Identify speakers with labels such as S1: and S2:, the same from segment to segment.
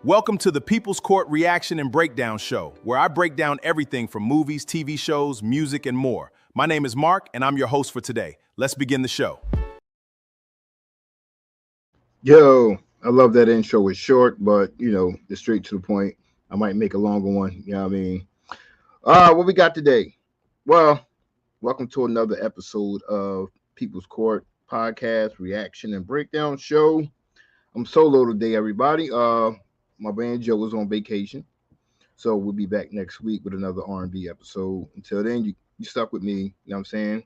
S1: Welcome to the People's Court Reaction and Breakdown Show, where I break down everything from movies, TV shows, music, and more. My name is Mark, and I'm your host for today. Let's begin the show.
S2: Yo, I love that intro. It's short, but it's straight to the point. I might make a longer one. You know what I mean? What we got today? Well, welcome to another episode of People's Court Podcast Reaction and Breakdown Show. I'm solo today, everybody. My man Joe is on vacation, so we'll be back next week with another R&B episode. Until then, you stuck with me. You know what I'm saying?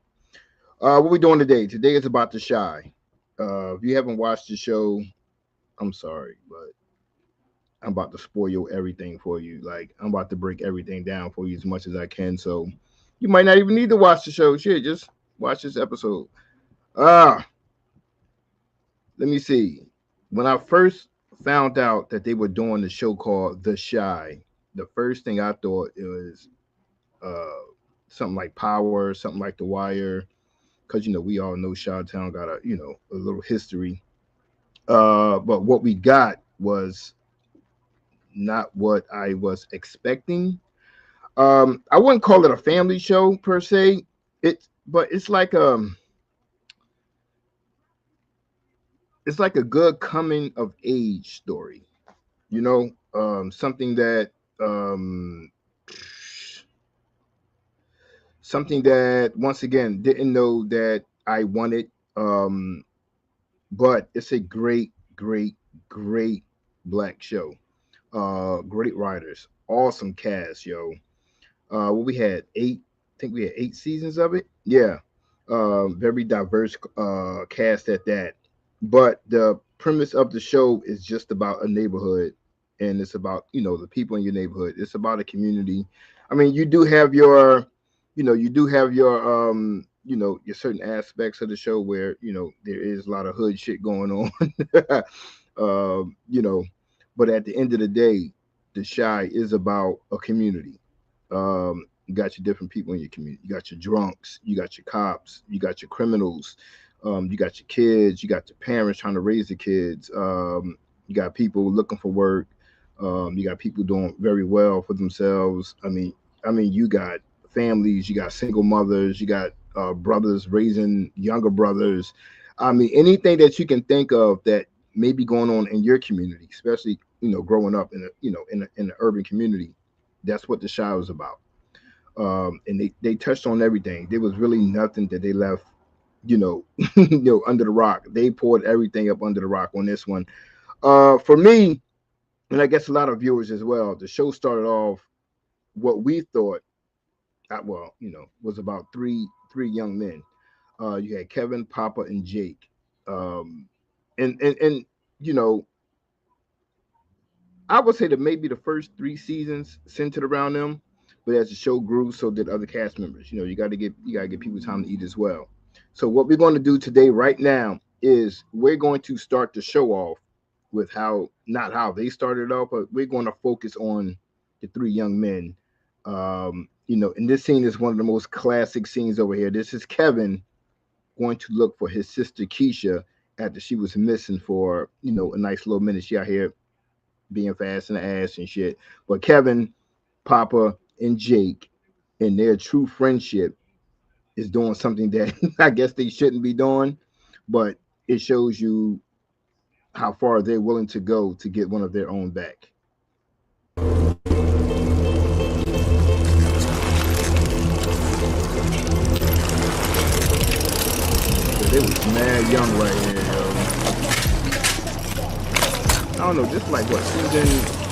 S2: What we doing today? Today is about The Chi. If you haven't watched the show, I'm sorry, but I'm about to spoil everything for you. Like, I'm about to break everything down for you as much as I can. So you might not even need to watch the show. Shit, just watch this episode. Let me see. When I first found out that they were doing the show called The Chi, the first thing I thought it was something like Power, something like The Wire, because we all know Chi-Town got a little history. But what we got was not what I was expecting. I wouldn't call it a family show per se. But it's like it's like a good coming of age story, something that once again didn't know that I wanted. But it's a great black show. Great writers, awesome cast, yo. What we had I think we had 8 seasons of it. Yeah. Very diverse cast at that. But the premise of the show is just about a neighborhood, and it's about the people in your neighborhood. It's about a community. I mean, you do have your your certain aspects of the show where there is a lot of hood shit going on. But at the end of the day, The Chi is about a community. You got your different people in your community. You got your drunks, you got your cops, you got your criminals, you got your kids, you got your parents trying to raise the kids, you got people looking for work, you got people doing very well for themselves. I mean you got families, you got single mothers, you got brothers raising younger brothers. I mean, anything that you can think of that may be going on in your community, especially growing up in an urban community. That's what The Chi was about. And they touched on everything. There was really nothing that they left under the rock. They poured everything up under the rock on this one. For me, and I guess a lot of viewers as well, the show started off what we thought was about three young men. You had Kevin, Papa, and Jake. And I would say that maybe the first 3 seasons centered around them, but as the show grew, so did other cast members. You gotta give people time to eat as well. So what we're going to do today, right now, is we're going to start the show off with not how they started off, but we're going to focus on the 3 young men. And this scene is one of the most classic scenes over here. This is Kevin going to look for his sister Keisha after she was missing for a nice little minute. She out here being fast in the ass and shit. But Kevin, Papa, and Jake, in their true friendship, is doing something that I guess they shouldn't be doing, but it shows you how far they're willing to go to get one of their own back. They was mad young right here, yo. I don't know, this is like what,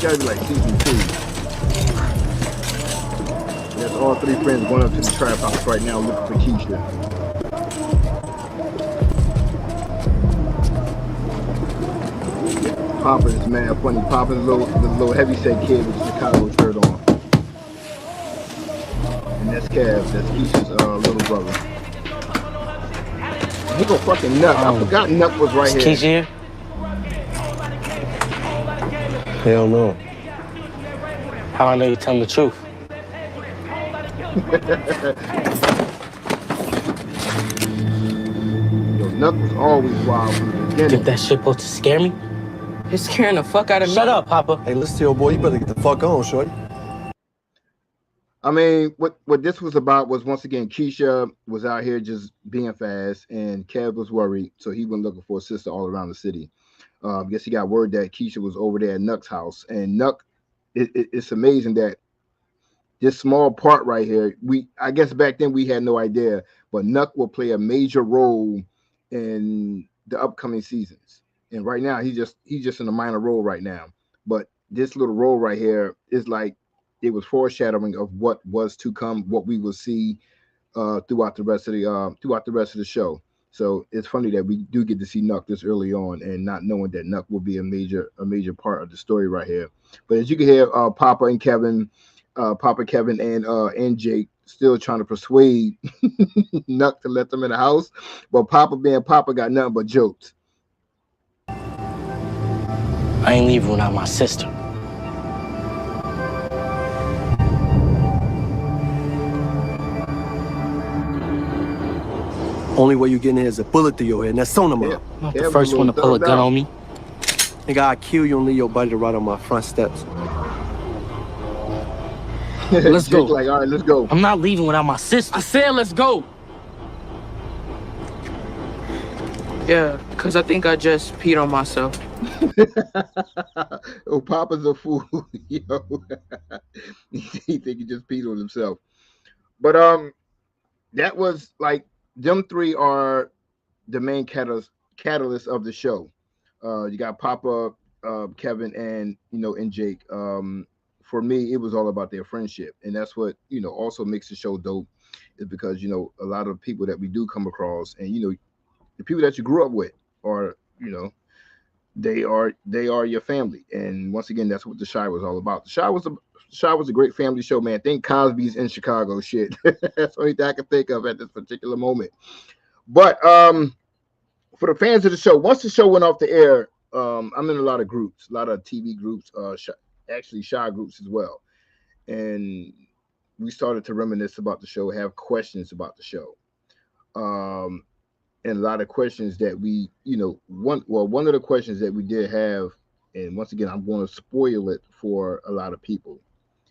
S2: gotta be like season 2. That's all 3 friends going up to the trap house right now looking for Keisha. Papa is mad funny. Papa's the little heavyset kid with the Chicago shirt on. And that's Kev, that's Keisha's little brother. He go fucking Nut. I forgot Nut was right here.
S3: Keisha here? Hell no. How I know you're telling the truth?
S2: Yo, Nut was always wild from the beginning.
S3: Think that shit supposed to scare me?
S4: It's scaring the fuck out of me.
S3: Shut up, Papa.
S5: Hey, listen to your boy. You better get the fuck on, shorty.
S2: I mean, what this was about was, once again, Keisha was out here just being fast, and Kev was worried, so he went looking for a sister all around the city. I guess he got word that Keisha was over there at Nuck's house, and Nuck, it's amazing that this small part right here, I guess back then we had no idea, but Nuck will play a major role in the upcoming seasons. And right now he's just in a minor role right now. But this little role right here is like, it was foreshadowing of what was to come, what we will see throughout the rest of the show. So it's funny that we do get to see Nuck this early on, and not knowing that Nuck will be a major part of the story right here. But as you can hear, Papa, Kevin, and Jake still trying to persuade Nuck to let them in the house. But Papa, being Papa, got nothing but jokes.
S3: I ain't leaving without my sister.
S5: Only way you getting here is a bullet through your head, and that's on them.
S2: Yeah.
S3: I'm not
S2: Kev
S3: the first
S2: was a
S3: one to pull a
S2: little
S3: gun
S2: thumbed
S3: on me.
S5: Nigga, I'll kill you and leave your buddy to ride on my front steps.
S3: Let's go.
S2: Jake like, all right, let's go.
S3: I'm not leaving without my sister.
S4: I said let's go. Yeah, because I think I just peed on myself.
S2: Oh, Papa's a fool. Yo. He think he just peed on himself. But that was like, them three are the main catalyst of the show. You got Papa, Kevin, and and Jake. For me, it was all about their friendship, and that's what also makes the show dope, is because a lot of people that we do come across, and the people that you grew up with are they are your family. And once again, that's what The Chi was all about. The Chi was a great family show, man. Think Cosby's in Chicago shit. That's the only thing I can think of at this particular moment. But for the fans of the show, once the show went off the air, I'm in a lot of groups, a lot of TV groups, actually Chi groups as well. And we started to reminisce about the show, have questions about the show. And a lot of questions that we, one of the questions that we did have, and once again, I'm going to spoil it for a lot of people,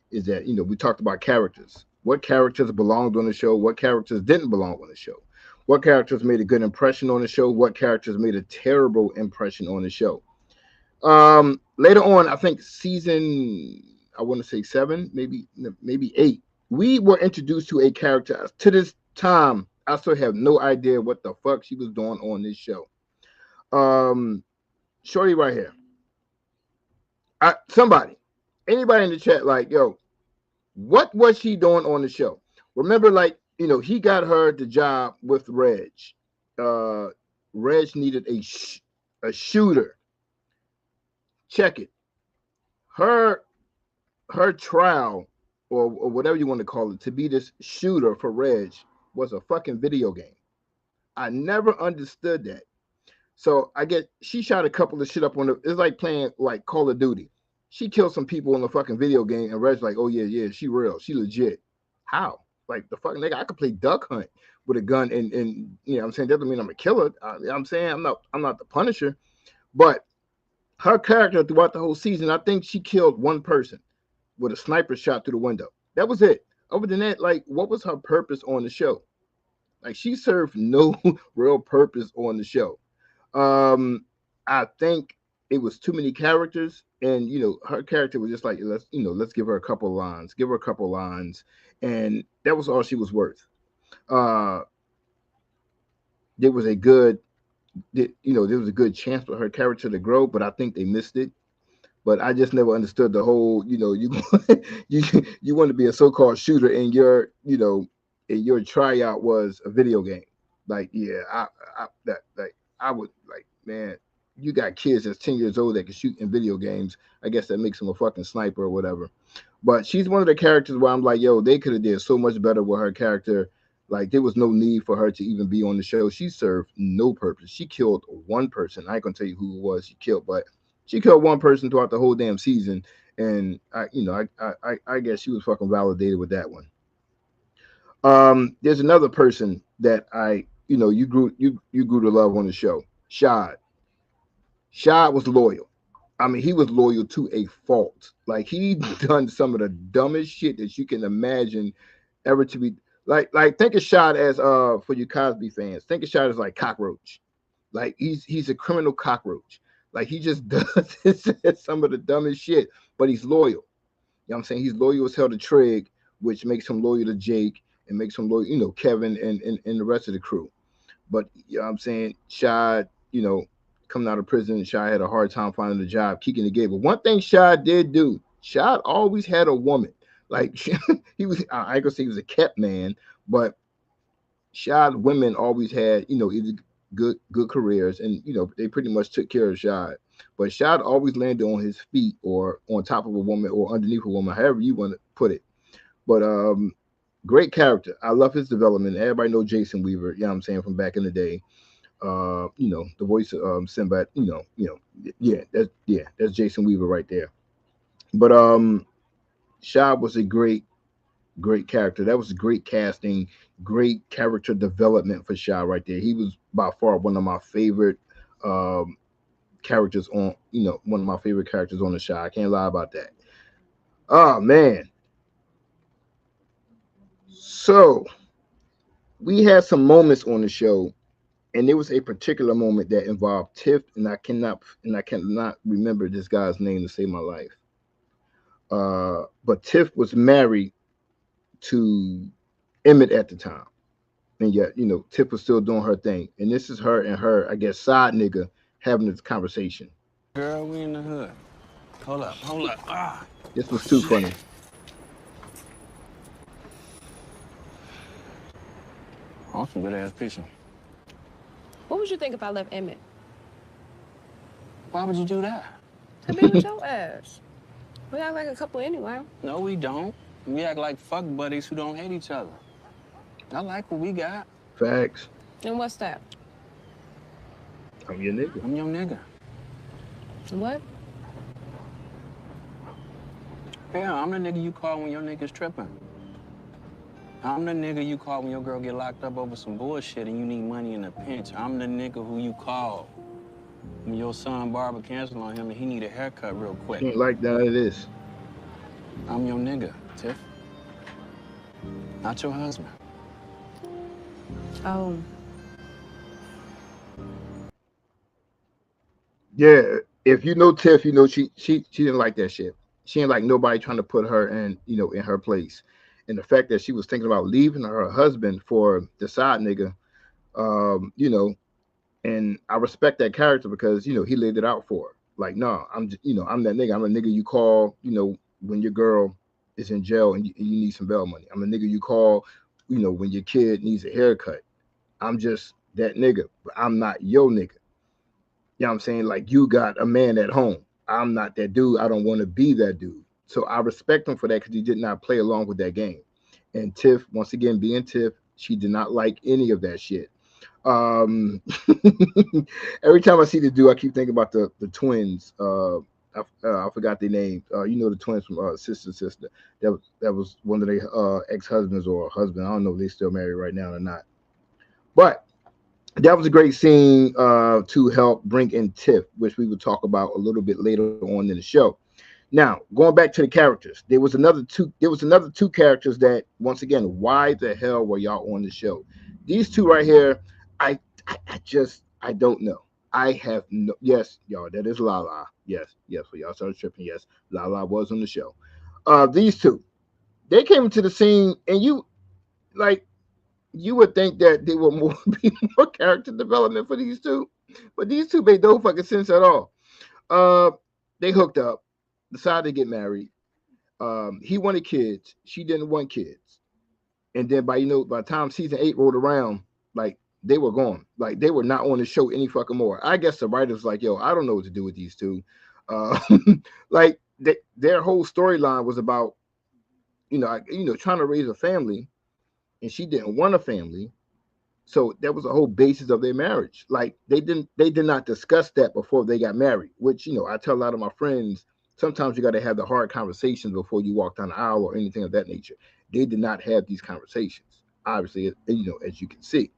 S2: is that, we talked about characters. What characters belonged on the show? What characters didn't belong on the show? What characters made a good impression on the show? What characters made a terrible impression on the show? Later on, I think season, I want to say 7, maybe 8, we were introduced to a character. To this time, I still have no idea what the fuck she was doing on this show. Shorty right here. Anybody in the chat, like, yo, what was she doing on the show? Remember, like, he got her the job with Reg. Reg needed a shooter. Check it. Her trial, or whatever you want to call it, to be this shooter for Reg was a fucking video game. I never understood that. So I get, she shot a couple of shit up on it's like playing like Call of Duty. She killed some people in the fucking video game, and Reg's like, oh yeah, she real, she legit. How? Like, the fucking nigga, I could play duck hunt with a gun, and I'm saying, that doesn't mean I'm a killer. I'm saying I'm not the Punisher. But her character throughout the whole season, I think she killed one person with a sniper shot through the window. That was it. Other than that, like, what was her purpose on the show? Like, she served no real purpose on the show. I think it was too many characters, and her character was just like, let's give her a couple lines, and that was all she was worth. There was a good chance for her character to grow, but I think they missed it. But I just never understood the whole, you want to be a so-called shooter, and your tryout was a video game. Like, yeah, I would, like, man, you got kids that's 10 years old that can shoot in video games. I guess that makes them a fucking sniper or whatever. But she's one of the characters where I'm like, yo, they could have did so much better with her character. Like, there was no need for her to even be on the show. She served no purpose. She killed one person. I ain't gonna tell you who it was she killed, but she killed one person throughout the whole damn season. And I guess she was fucking validated with that one. There's another person that you grew to love on the show. Shad. Shad was loyal. I mean, he was loyal to a fault. Like he done some of the dumbest shit that you can imagine ever to be. Like think of Shad as for you Cosby fans. Think of Shad as like cockroach. Like he's a criminal cockroach. Like he just does some of the dumbest shit, but he's loyal. You know what I'm saying? He's loyal as hell to Trig, which makes him loyal to Jake and makes him loyal, Kevin and the rest of the crew. But you know what I'm saying? Shad, coming out of prison, Shad had a hard time finding a job, kicking the gate. But one thing Shad did do, Shad always had a woman. Like he was, I ain't gonna say he was a kept man, but Shad women always had, either good careers, and they pretty much took care of Shad. But Shad always landed on his feet or on top of a woman or underneath a woman, however you want to put it. But great character. I love his development. Everybody know Jason Weaver, you know what I'm saying, from back in the day. The voice of Sinbad, that's Jason Weaver right there. But Shad was a great character. That was great casting, great character development for Shad right there. He was by far one of my favorite characters on, one of my favorite characters on the show. I can't lie about that. Oh man. So we had some moments on the show, and there was a particular moment that involved Tiff, and I cannot remember this guy's name to save my life. But Tiff was married to Emmett at the time. And yet, Tiff was still doing her thing. And this is her and her, I guess, side nigga having this conversation.
S6: Girl, we in the hood. Hold up. Ah.
S2: This was too funny.
S6: Oh, some good ass pizza.
S7: What would you think if I left Emmett?
S6: Why would you do that?
S7: To be with your ass. We act like a couple anyway.
S6: No, we don't. We act like fuck buddies who don't hate each other. I like what we got.
S2: Facts.
S7: And what's that?
S2: I'm your nigga.
S6: I'm your nigga.
S7: What?
S6: Yeah, I'm the nigga you call when your nigga's tripping. I'm the nigga you call when your girl get locked up over some bullshit and you need money in a pinch. I'm the nigga who you call when your son barber cancel on him and he need a haircut real quick.
S2: Ain't like none of this.
S6: I'm your nigga, Tiff. Not your husband.
S7: Oh.
S2: Yeah, if you know Tiff, she didn't like that shit. She didn't like nobody trying to put her in, in her place. And the fact that she was thinking about leaving her husband for the side nigga, and I respect that character because, he laid it out for her. Like, no, I'm that nigga. I'm a nigga you call, when your girl is in jail and you need some bail money. I'm a nigga you call, when your kid needs a haircut. I'm just that nigga, but I'm not your nigga. You know what I'm saying? Like, you got a man at home. I'm not that dude. I don't want to be that dude. So I respect him for that because he did not play along with that game. And Tiff, once again, being Tiff, she did not like any of that shit. Every time I see the dude, I keep thinking about the twins. I forgot their name. The twins from Sister. That was one of their ex-husbands or husband. I don't know if they still married right now or not. But that was a great scene to help bring in Tiff, which we will talk about a little bit later on in the show. Now, going back to the characters, there was another two characters that, once again, why the hell were y'all on the show? These two right here, I don't know. I have no, yes, y'all, that is Lala. Yes, for y'all started tripping. Yes, Lala was on the show. These two, they came into the scene, and you would think that there would be more character development for these two, but these two made no fucking sense at all. They hooked up, decided to get married. He wanted kids, she didn't want kids, and then by the time season 8 rolled around, like, they were gone. Like, they were not on the show any fucking more. I guess the writers like, yo, I don't know what to do with these two. Like, their whole storyline was about, trying to raise a family, and she didn't want a family. So that was the whole basis of their marriage. Like, they did not discuss that before they got married, which, I tell a lot of my friends, sometimes you got to have the hard conversations before you walk down the aisle or anything of that nature. They did not have these conversations, obviously, as you can see.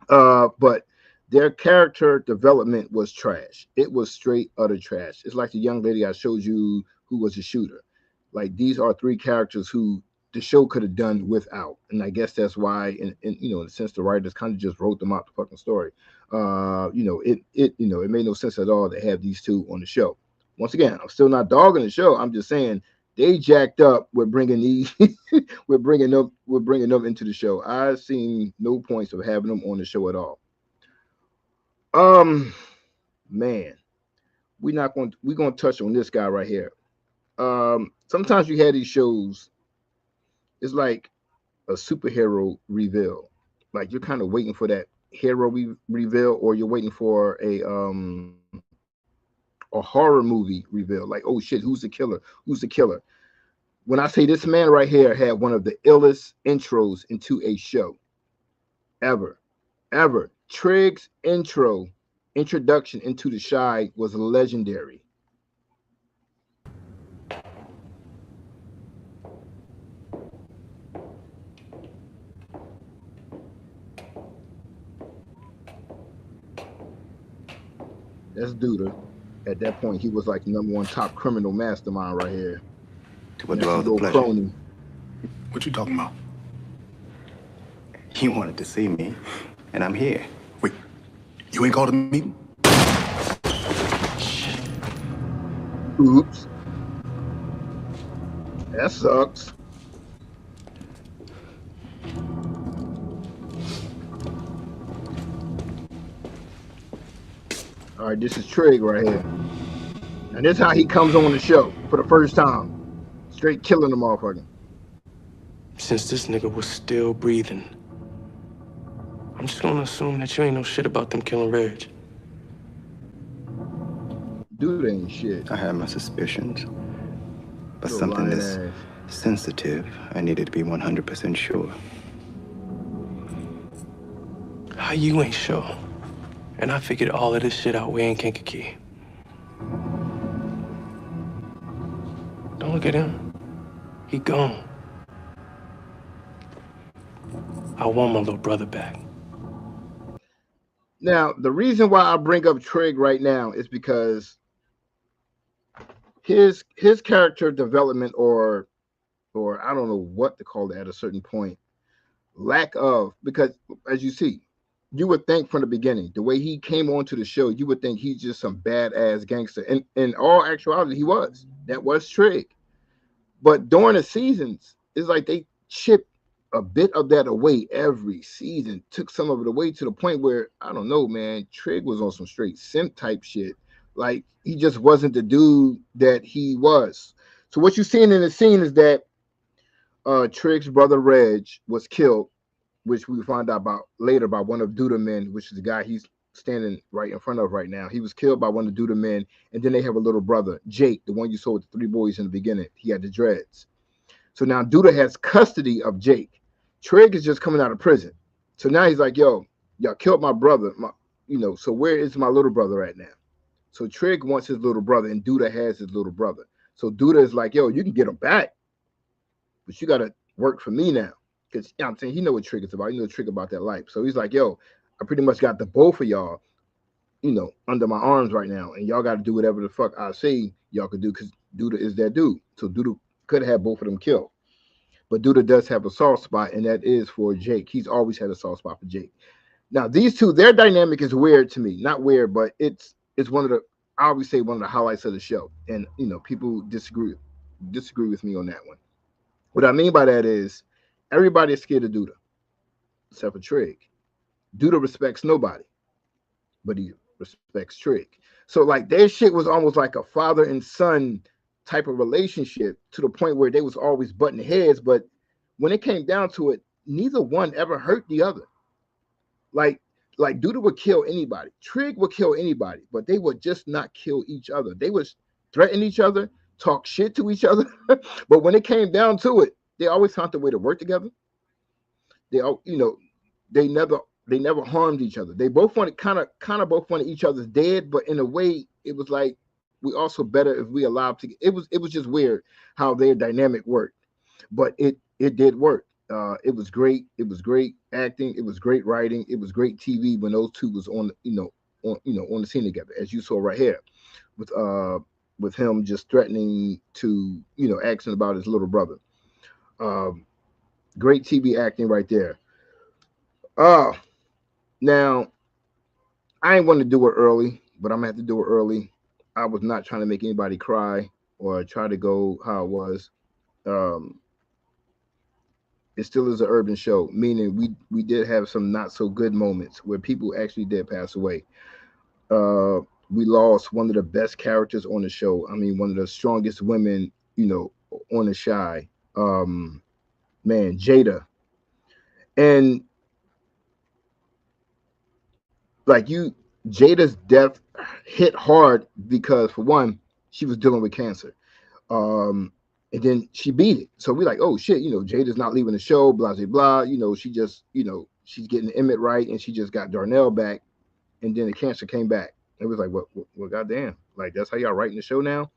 S2: But Their character development was trash. It was straight utter trash. It's like the young lady I showed you who was a shooter. Like these are three characters who the show could have done without, and I guess that's why, in you know, in a sense, the writers kind of just wrote them out the fucking story. It made no sense at all to have these two on the show. Once again, I'm still not dogging the show. I'm just saying they jacked up with bringing these, we're bringing them into the show. I've seen no points of having them on the show at all. Man, we're gonna touch on this guy right here. Sometimes you have these shows, it's like a superhero reveal. Like you're kind of waiting for that hero reveal, or you're waiting for a horror movie reveal. Like, oh shit, who's the killer? Who's the killer? When I say this man right here had one of the illest intros into a show ever. Trigg's introduction into the Chi was legendary. That's Duda. At that point, he was like #1 top criminal mastermind right here.
S8: To what do all the pleasure?
S2: Crony.
S9: What you talking about?
S8: You wanted to see me, and I'm here.
S9: Wait, you ain't called a meeting?
S2: Oops. That sucks. All right, this is Trig right here. And this is how he comes on the show for the first time. Straight killing the motherfucker.
S3: Since this nigga was still breathing, I'm just gonna assume that you ain't know shit about them killing Reg.
S2: Dude ain't shit.
S8: I had my suspicions. But
S2: You're
S8: something
S2: lying
S8: this
S2: ass.
S8: sensitive, I needed to be 100% sure.
S3: How you ain't sure? And I figured all of this shit out way in Kankakee. Don't look at him. He gone. I want my little brother back.
S2: Now, the reason why I bring up Trig right now is because his character development, or I don't know what to call it at a certain point, lack of, because as you see, you would think from the beginning, the way he came onto the show, you would think he's just some badass gangster. And in all actuality, he was. That was Trig. But during the seasons, it's like they chipped a bit of that away every season, took some of it away to the point where, I don't know, man, Trig was on some straight simp type shit. Like, he just wasn't the dude that he was. So what you're seeing in the scene is that Trig's brother Reg was killed, which we find out about later by one of Duda men, which is the guy he's standing right in front of right now. He was killed by one of Duda men, and then they have a little brother, Jake, the one you saw with the 3 boys in the beginning. He had the dreads. So now Duda has custody of Jake. Trig is just coming out of prison. So now he's like, yo, y'all killed my brother. So where is my little brother at now? So Trig wants his little brother, and Duda has his little brother. So Duda is like, yo, you can get him back, but you got to work for me now. Because I'm saying he know what Trig is about. He knows Trig about that life. So he's like, yo, I pretty much got the both of y'all, under my arms right now. And y'all got to do whatever the fuck I say y'all could do, because Duda is that dude. So Duda could have both of them killed. But Duda does have a soft spot, and that is for Jake. He's always had a soft spot for Jake. Now, these two, their dynamic is weird to me. Not weird, but it's one of the, I always say, one of the highlights of the show. And, people disagree with me on that one. What I mean by that is everybody is scared of Duda, except for Trig. Duda respects nobody, but he respects Trig. So, like, their shit was almost like a father and son type of relationship, to the point where they was always butting heads, but when it came down to it, neither one ever hurt the other. Like Duda would kill anybody, Trig would kill anybody, but they would just not kill each other. They would threaten each other, talk shit to each other, but when it came down to it, they always found a way to work together. They all, they never harmed each other. They both wanted kind of both wanted each other's dead, but in a way, it was like, we also better if we allowed to. It was just weird how their dynamic worked, but it did work. It was great. It was great acting. It was great writing. It was great TV when those two was on, on the scene together, as you saw right here, with him just threatening to, asking about his little brother. Um, Great TV acting right there. Uh Now I ain't want to do it early, but I'm gonna have to do it early. I was not trying to make anybody cry or try to go how it was. Um, it still is an urban show, meaning we did have some not so good moments where people actually did pass away. Uh, we lost one of the best characters on the show. I mean, one of the strongest women, on the shy. Man, Jada, and like Jada's death hit hard because for one, she was dealing with cancer. And then she beat it. So we're like, oh shit, Jada's not leaving the show, blah blah blah. She just, she's getting Emmett right, and she just got Darnell back, and then the cancer came back. It was like, what, goddamn, like that's how y'all writing the show now.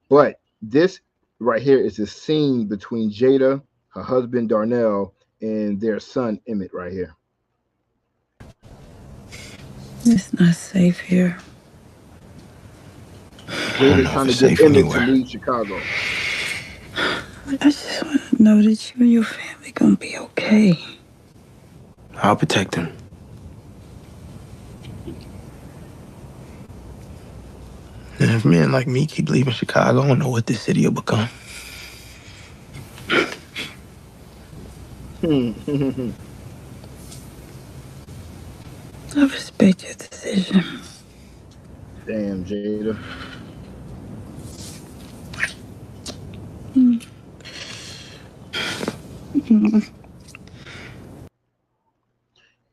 S2: But this right here is the scene between Jada, her husband Darnell, and their son Emmett right here.
S10: It's not safe here.
S2: Jada's trying to get Emmett to leave Chicago.
S10: I just want to know that you and your family gonna be okay.
S3: I'll protect him. And if men like me keep leaving Chicago, I don't know what this city will become.
S10: I respect your decision.
S2: Damn, Jada.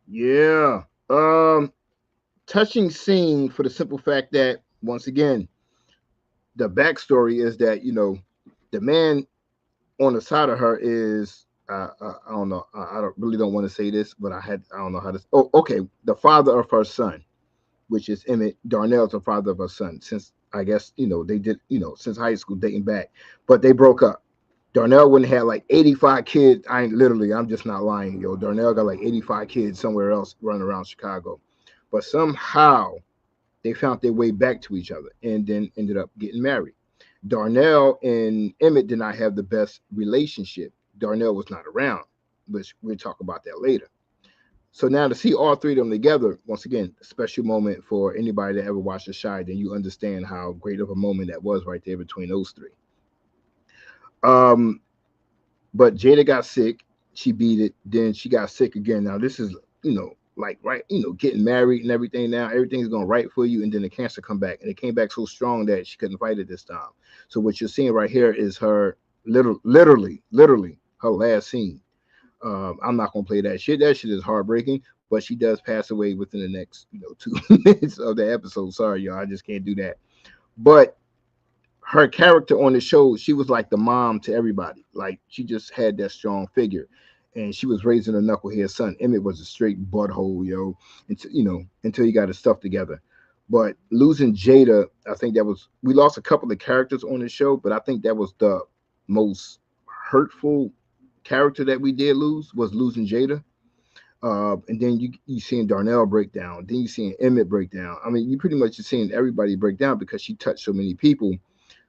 S2: Yeah. Touching scene for the simple fact that once again, the backstory is that the man on the side of her is I don't know. I don't want to say this, but I don't know how to. Oh, okay. The father of her son, which is Emmett. Darnell's the father of her son. Since I guess they did since high school dating back, but they broke up. Darnell wouldn't have like 85 kids. I'm just not lying, yo. Darnell got like 85 kids somewhere else running around Chicago, but somehow they found their way back to each other and then ended up getting married. Darnell and Emmett did not have the best relationship. Darnell was not around, which we'll talk about that later. So now to see all three of them together, once again, a special moment for anybody that ever watched The Chi, then you understand how great of a moment that was right there between those three. But Jada got sick. She beat it. Then she got sick again. Now this is, getting married and everything. Now everything's going right for you, and then the cancer come back, and it came back so strong that she couldn't fight it this time. So what you're seeing right here is her literally her last scene. I'm not gonna play that shit. That shit is heartbreaking. But she does pass away within the next 2 minutes of the episode. Sorry, y'all, I just can't do that. But her character on the show, she was like the mom to everybody. Like she just had that strong figure, and she was raising a knucklehead son. Emmett was a straight butthole, yo, until he got his stuff together. But losing Jada, I think we lost a couple of characters on the show, but I think that was the most hurtful character that we did lose, was losing Jada. And then you seeing Darnell break down, then you seeing Emmett break down. I mean, you pretty much just seeing everybody break down because she touched so many people.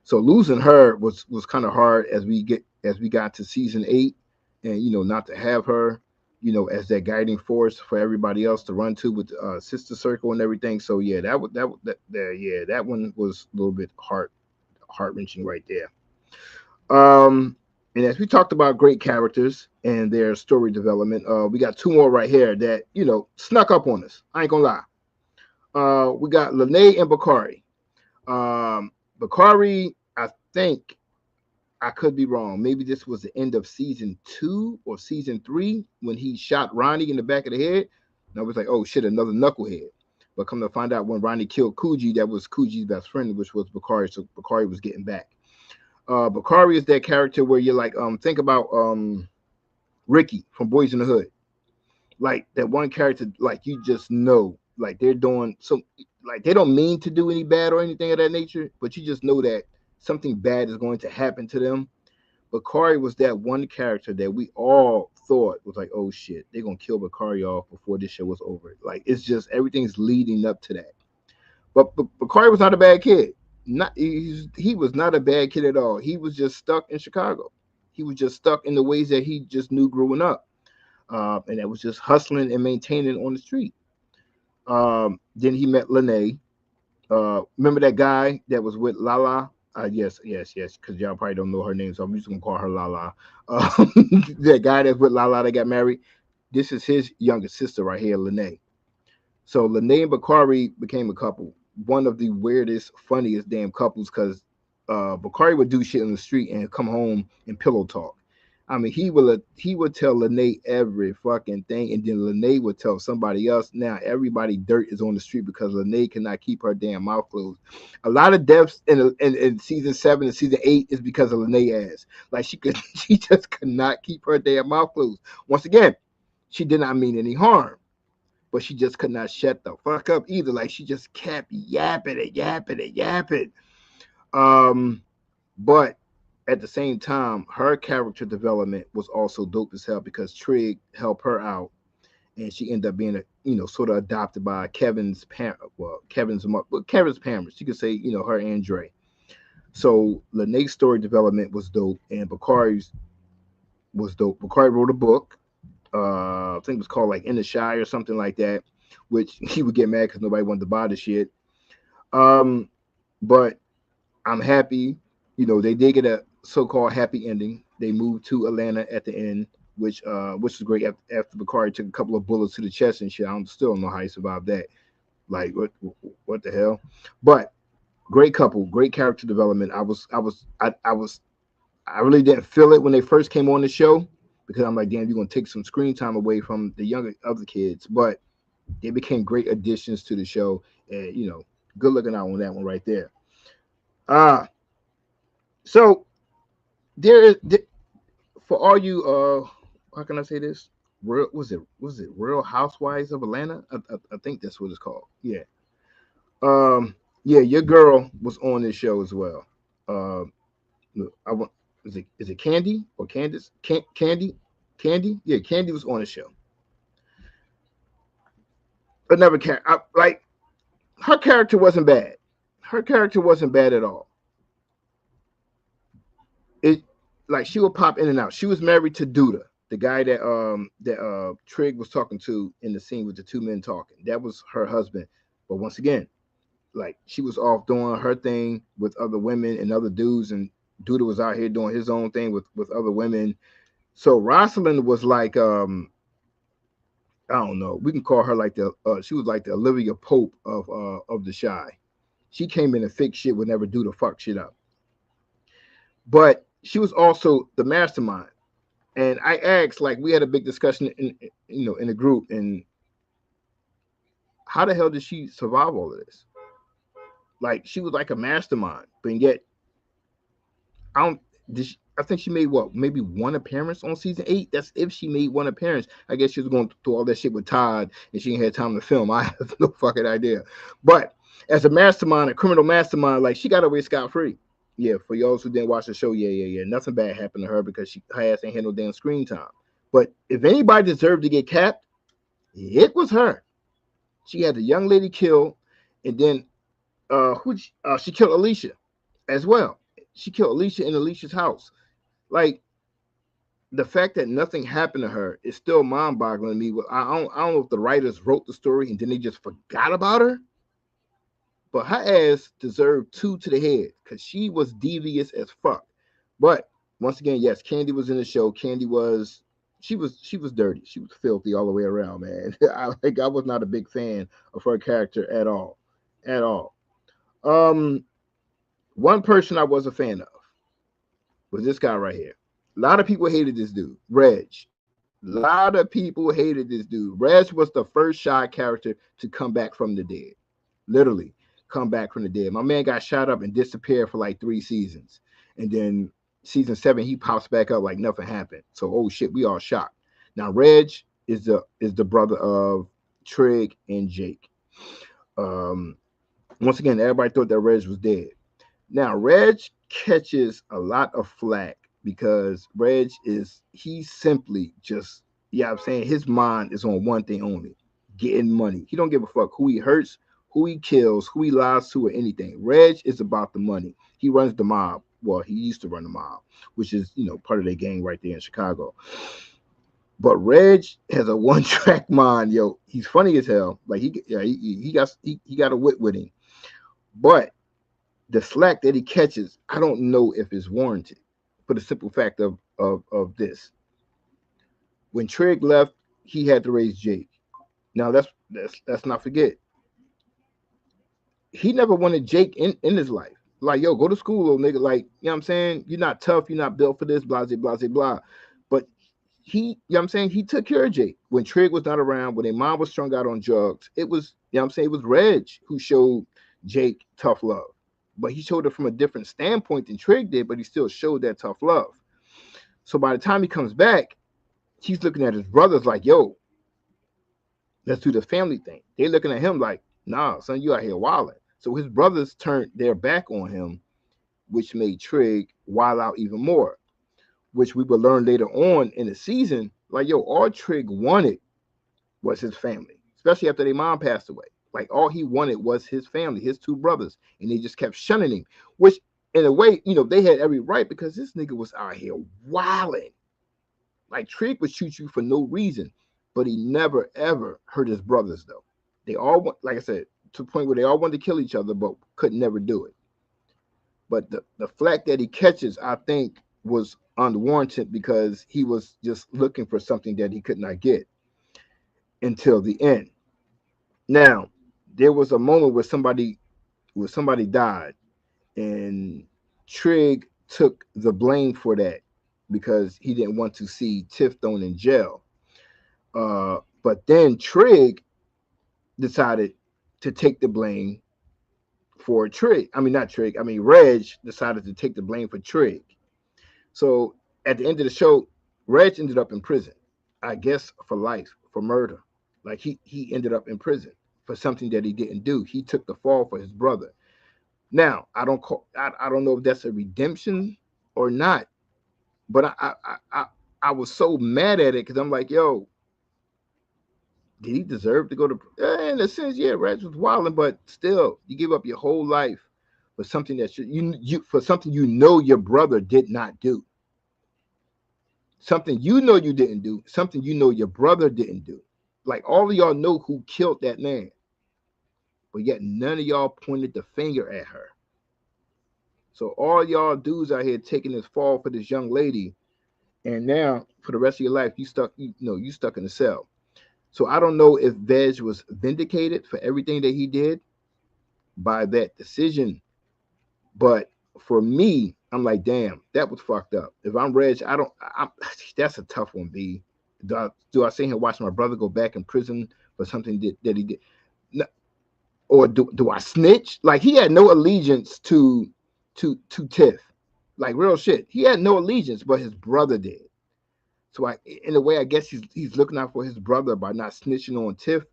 S2: So losing her was kind of hard as we got to season 8, and not to have her, as that guiding force for everybody else to run to with Sister Circle and everything. So yeah, that one was a little bit heart-wrenching right there. And as we talked about great characters and their story development, we got 2 more right here that snuck up on us. I ain't gonna lie. We got Lene and Bakari. Bakari, I think, I could be wrong. Maybe this was the end of season 2 or season 3 when he shot Ronnie in the back of the head. And I was like, oh shit, another knucklehead. But come to find out, when Ronnie killed Coogee, that was Coogee's best friend, which was Bakari. So Bakari was getting back. Bakari is that character where you're like, think about Ricky from Boys in the Hood. Like that one character, like you just know, like they're doing some, like they don't mean to do any bad or anything of that nature, but you just know that something bad is going to happen to them. Bakari was that one character that we all thought was like, oh shit, they're gonna kill Bakari off before this show was over. Like it's just everything's leading up to that. But Bakari was not a bad kid. Not he was not a bad kid at all. He was just stuck in Chicago. He was just stuck in the ways that he just knew growing up, and that was just hustling and maintaining on the street. Then he met Lene. Remember that guy that was with Lala? Yes, because y'all probably don't know her name, so I'm just gonna call her Lala. That guy that's with Lala that got married. This is his younger sister right here, Lene. So Lene and Bakari became a couple. One of the weirdest, funniest damn couples, because Bakari would do shit in the street and come home and pillow talk. I mean, he would tell Lene every fucking thing, and then Lene would tell somebody else. Now everybody dirt is on the street because Lene cannot keep her damn mouth closed. A lot of deaths in season 7 and season 8 is because of Lene ass. Like she just could not keep her damn mouth closed. Once again, she did not mean any harm, but she just could not shut the fuck up either. Like she just kept yapping. But at the same time, her character development was also dope as hell because Trig helped her out, and she ended up being sort of adopted by Kevin's parents. Kevin's parents. You could say, her and Dre. So Lene's story development was dope, and Bakari's was dope. Bakari wrote a book. I think it was called like In the Shy or something like that, which he would get mad because nobody wanted to buy the shit. But I'm happy, they did get a so-called happy ending. They moved to Atlanta at the end, which was great. After Bakari took a couple of bullets to the chest and shit, I still don't know how he survived that. Like what the hell? But great couple, great character development. I really didn't feel it when they first came on the show because I'm like, damn, you're gonna take some screen time away from the younger other kids. But they became great additions to the show, and good looking out on that one right there. So there for all you how can I say this? Was it Real Housewives of Atlanta? I think that's what it's called. Yeah. Yeah, your girl was on this show as well. Is it Candy or Candace? Candy? Yeah, Candy was on the show. But never like her character wasn't bad. Her character wasn't bad at all. It like she would pop in and out. She was married to Duda, the guy that Trig was talking to in the scene with the two men talking. That was her husband. But once again, like she was off doing her thing with other women and other dudes, and Duda was out here doing his own thing with other women. So Rosalind was like I don't know. We can call her like she was like the Olivia Pope of the Shy. She came in and fixed shit, would never do the fuck shit up. But she was also the mastermind. And I asked, like, we had a big discussion in the group, and how the hell did she survive all of this? Like, she was like a mastermind, but yet I think she made maybe one appearance on season 8. That's if she made one appearance. I guess she was going through all that shit with Todd and she ain't had time to film. I have no fucking idea. But as a mastermind, a criminal mastermind, like she got away scot-free. Yeah, for y'all who didn't watch the show, yeah. Nothing bad happened to her because her ass ain't had no damn screen time. But if anybody deserved to get capped, it was her. She had the young lady killed, and then she killed Alicia as well. She killed Alicia in Alicia's house. Like, the fact that nothing happened to her is still mind-boggling to me. I don't know if the writers wrote the story and then they just forgot about her. But her ass deserved 2 to the head because she was devious as fuck. But once again, yes, Candy was in the show. Candy was dirty. She was filthy all the way around, man. I was not a big fan of her character at all. One person I was a fan of was this guy right here. A lot of people hated this dude, Reg. A lot of people hated this dude. Reg was the first Shy character to come back from the dead. Literally come back from the dead. My man got shot up and disappeared for like 3 seasons. And then season 7, he pops back up like nothing happened. So, oh shit, we all shocked. Now, Reg is the brother of Trig and Jake. Once again, everybody thought that Reg was dead. Now, Reg catches a lot of flack because he's simply just, I'm saying, his mind is on one thing only: getting money. He don't give a fuck who he hurts, who he kills, who he lies to, or anything. Reg is about the money. He runs the mob. Well, he used to run the mob, which is, part of their gang right there in Chicago. But Reg has a one-track mind, yo. He's funny as hell. Like he got a wit with him. But the slack that he catches, I don't know if it's warranted, for the simple fact of this. When Trig left, he had to raise Jake. Now let's not forget, he never wanted Jake in his life. Like, yo, go to school, little nigga. Like, you know what I'm saying? You're not tough, you're not built for this, blah, blah, blah, blah. But he, he took care of Jake when Trig was not around, when their mom was strung out on drugs. It was, it was Reg who showed Jake tough love. But he showed it from a different standpoint than Trig did, but he still showed that tough love. So by the time he comes back, he's looking at his brothers like, yo, let's do the family thing. They're looking at him like, nah, son, you out here wilding. So his brothers turned their back on him, which made Trig wild out even more, which we will learn later on in the season. Like, yo, all Trig wanted was his family, especially after their mom passed away. Like, all he wanted was his family, his two brothers, and they just kept shunning him, which in a way, they had every right, because this nigga was out here wilding. Like, Trig would shoot you for no reason, but he never, ever hurt his brothers, though. They all, like I said, to the point where they all wanted to kill each other, but could never do it. But the flack that he catches, I think, was unwarranted, because he was just looking for something that he could not get until the end. Now, there was a moment where somebody died, and Trig took the blame for that because he didn't want to see Tiff thrown in jail. But then Trig decided to take the blame for Trig. Reg decided to take the blame for Trig. So at the end of the show, Reg ended up in prison, I guess for life, for murder. Like, he ended up in prison for something that he didn't do. He took the fall for his brother. Now, I don't know if that's a redemption or not, but I was so mad at it, because I'm like, yo, did he deserve to go to? In a sense, yeah, Reg was wilding, but still, you give up your whole life for something that for something your brother did not do. Something you didn't do, something your brother didn't do. Like, all of y'all know who killed that man, but yet none of y'all pointed the finger at her. So all y'all dudes out here taking this fall for this young lady, and now for the rest of your life, you stuck in the cell. So I don't know if Veg was vindicated for everything that he did by that decision, but for me, I'm like, damn, that was fucked up. If I'm Reg, that's a tough one, B. Do I sit here and watch my brother go back in prison for something that he did? No. Or do I snitch? Like, he had no allegiance to Tiff. Like, real shit. He had no allegiance, but his brother did. So in a way, I guess he's looking out for his brother by not snitching on Tiff.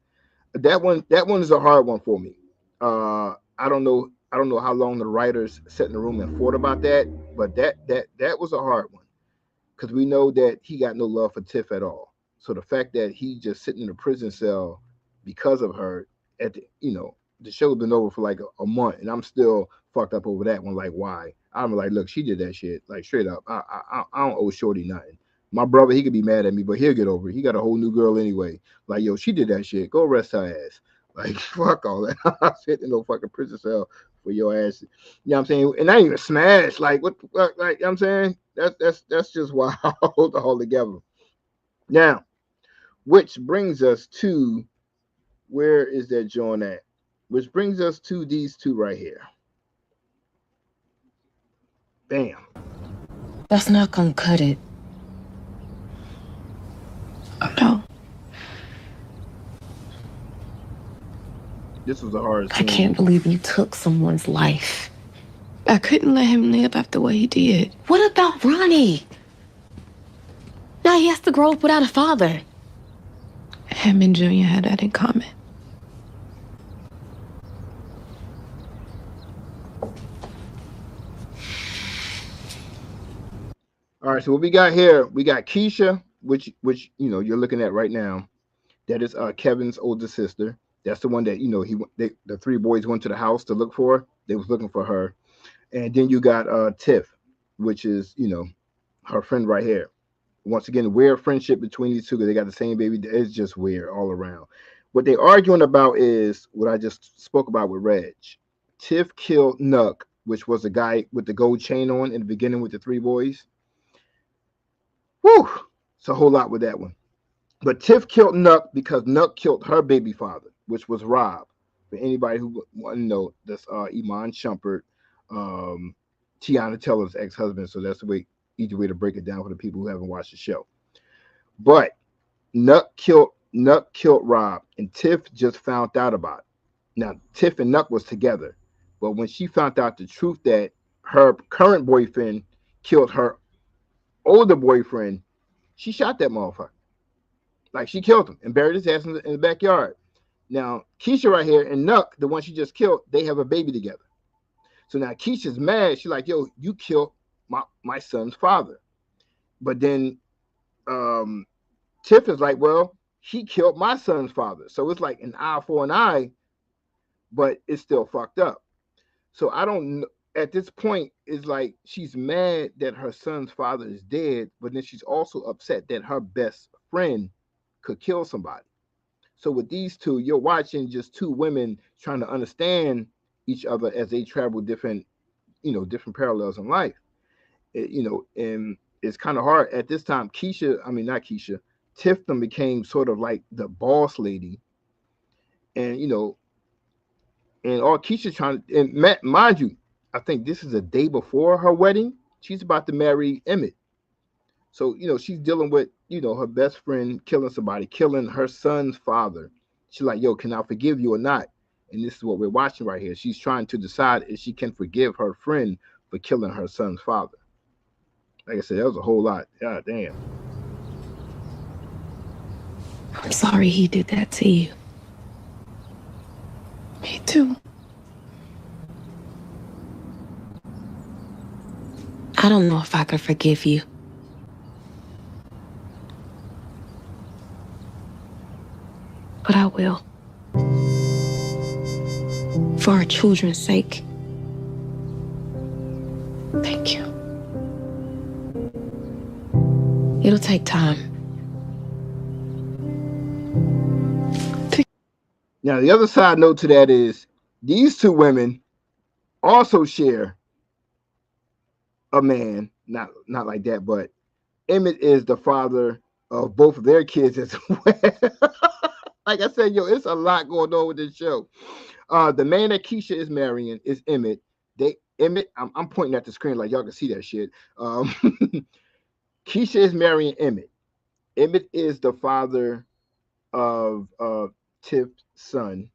S2: That one is a hard one for me. I don't know how long the writers sat in the room and thought about that, but that was a hard one, because we know that he got no love for Tiff at all. So the fact that he just sitting in a prison cell because of her, the show's been over for like a month, and I'm still fucked up over that one. Like, why? I'm like, look, she did that shit. Like, straight up, I don't owe Shorty nothing. My brother, he could be mad at me, but he'll get over it. He got a whole new girl anyway. Like, yo, she did that shit. Go arrest her ass. Like, fuck all that. I'm sitting in no fucking prison cell for your ass. You know what I'm saying? And I even smash. Like, what the fuck? Like, you know what I'm saying? That's just wild all together. Now, which brings us to, where is that joint at? Which brings us to these two right here. Bam.
S11: That's not gonna cut it. No.
S2: This was the hardest
S11: I can't believe you took someone's life.
S7: I couldn't let him live after what he did.
S11: What about Ronnie? Now he has to grow up without a father.
S7: Him and Junior had that in common.
S2: All right, so what we got here, we got Keisha, which you know you're looking at right now. That is Kevin's older sister. That's the one that you know the three boys went to the house to look for. They was looking for her. And then you got Tiff, which is you know her friend right here. Once again, weird friendship between these two because they got the same baby. It's just weird all around. What they arguing about is what I just spoke about with Reg. Tiff killed Nuck, which was the guy with the gold chain on in the beginning with the three boys. Whew, it's a whole lot with that one. But Tiff killed Nuck because Nuck killed her baby father, which was Rob. For anybody who want to know, that's Iman Shumpert, Tiana Teller's ex-husband. So that's the easy way to break it down for the people who haven't watched the show. But Nuck killed Rob, and Tiff just found out about it. Now Tiff and Nuck was together, but when she found out the truth that her current boyfriend killed her older boyfriend, she shot that motherfucker. Like she killed him and buried his ass in the backyard. Now Keisha right here and Nuck, the one she just killed, they have a baby together. So now Keisha's mad. She's like, "Yo, you killed my son's father." But then Tiff is like, "Well, he killed my son's father." So it's like an eye for an eye, but it's still fucked up. So I don't know. At this point, it's like she's mad that her son's father is dead, but then she's also upset that her best friend could kill somebody. So with these two, you're watching just two women trying to understand each other as they travel different parallels in life. And it's kind of hard at this time. Not Keisha, Tifton became sort of like the boss lady, and and all Keisha trying to, and mind you, I think this is a day before her wedding. She's about to marry Emmett. So, she's dealing with, her best friend killing somebody, killing her son's father. She's like, "Yo, can I forgive you or not?" And this is what we're watching right here. She's trying to decide if she can forgive her friend for killing her son's father. Like I said, that was a whole lot. God damn.
S11: I'm sorry he did that to you.
S10: Me too.
S11: I don't know if I could forgive you. But I will. For our children's sake.
S10: Thank you.
S11: It'll take time.
S2: Now, the other side note to that is these two women also share a man, not like that, but Emmett is the father of both of their kids as well. Like I said, it's a lot going on with this show. The man that Keisha is marrying is Emmett. I'm pointing at the screen like y'all can see that shit. Keisha is marrying Emmett. Emmett is the father of Tiff's son,